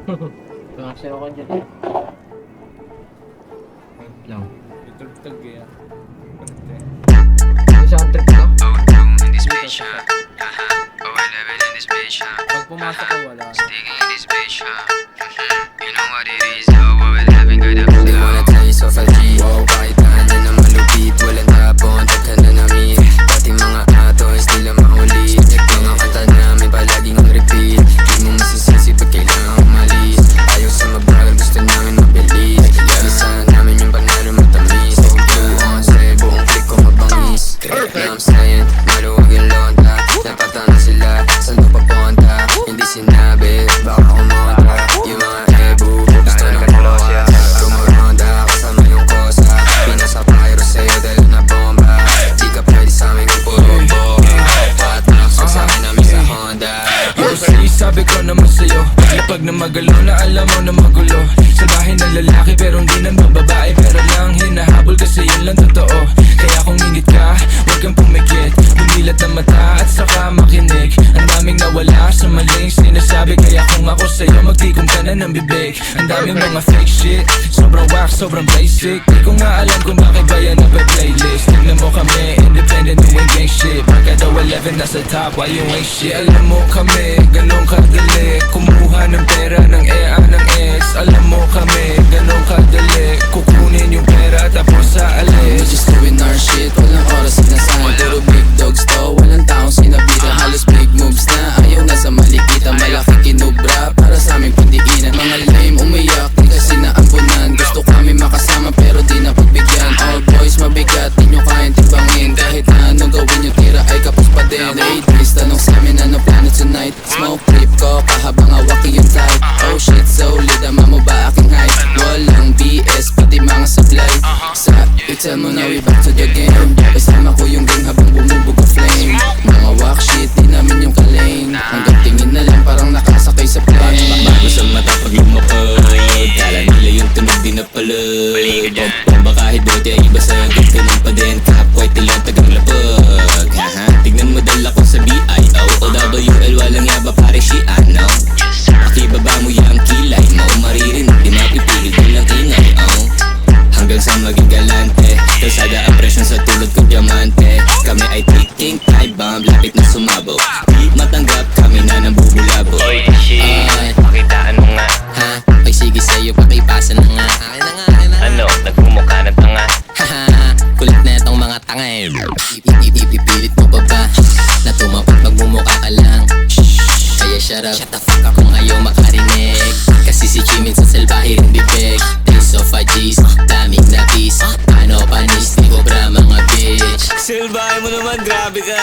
Kasi ako dyan. Wait lang. Itultag kaya. Isang trip ka? In this bitch, huh? Oh, 11 in this bitch, huh? Pag pumasok ka wala. Sticking in this bitch, huh? You know what it is, though. Oh, 11 got a flow. They wanna taste of a G. Wow, kahit na na malupit. Walang tapon, taghan na namin. Pati mga atos, di lang mahuli. Mga kanta namin palaging on repeat. Di mo masisisi pag kailangan umalis. Ayaw sa mabagal, gusto namin mabilis. Bilisan namin yung panalo matamis. Buong sa'yo, buong click ko mabangis. Now I'm saying, maluwag yung lonta. Napatana sila, saan ko papunta? Hindi sinabi, baka kumontra. Yung mga ebu, gusto nang mawa. Kumuronda, kasama yung kosa. Pinasa pyro sa'yo dahil na bomba. Di ka pwede sa'min kung puro boga. Hot knocks, sa'kin namin sa Honda. Yo, sabi ko naman sa'yo, lapag na magalo na alam mo na magulo. Sa bahay ng lalaki pero hindi naman babae. Pero lang hinahabol kasi yun lang totoo. Kaya kung ingit ka, huwag kang pumikit. Bumilat ang mata at saka makinig. Ang daming nawala sa maling sinasabi. Kaya kung ako sa'yo, magtikom ka na ng bibig. Ang daming mga fake shit, sobrang wax, sobrang basic. Di ko nga alam kung bakit ba yan nape-playlist. Tignan mo kami, independent, doing gang shit. Pagka daw 11 nasa top, why you ain't shit? Alam mo kami, ganun kadali. Kumuha ng pera ng EA ng ex. Alam mo kami, ganun kadali. Kukunin yung pera tapos sa We're alis. just doing our shit, walang oras sinasahan. Puro big dogs to, walang taong sinabitan. Halos big moves na, ayaw na sa malikitan. Malaki kinubra, para sa aming pandiinan. Mga lame umiyak, di kasi naampunan. Gusto kami makasama pero di na pagbigyan. All boys mabigat, di nyo kayang timbangin. Kahit na anong gawin nyo, tira ay kapos pa din. Ladies, tanong sa amin ano plano tonight. Smoke trip ko, kahabang awaki yung type. Oh shit, solid, ama mo ba aking hype? Walang BS, pati mga sablay. Sa tell mo na we back to the game. Kasama ko yung gang habang bumubog ang flame. Mga walk shit, di namin yung kalane. Hanggang tingin na lang parang nakasakay sa plane. Bago sa mata pag lumapag, kala nila yung tunog di napalag. Bomba kahit dote ay iba sa ganun pa din. Kapway tilang tagang lapag. Tignan mo dala ko sa BIO OWL walang yaba pare si ano. Pakibaba mo yung kilay mo. Maririnig di mapipigil bilang ingay hanggang sa maging galante. Kalsada ang presyon sa tulad ko diamante. Kami ay taking time bomb, lapit na sumabog. Di matanggap kami na nang bubulabog. Oy, shit, pakitaan mo nga. Ha? Ay sige sa'yo, pakipasa na nga. Akin na nga, akin na nga. Ano, nagmumukha ng tanga. Haha, kulit na itong mga tanga eh. Ipipilit mo pa ba na tumapag magmumukha ka lang? Kaya shut the fuck up kung ayaw makarinig. Kasi si Jimin sa salbahe rin bibig. Taste of a G's, daming napis. Ano panis, di ko bra mga bitch. Silbahin mo naman, grabe ka.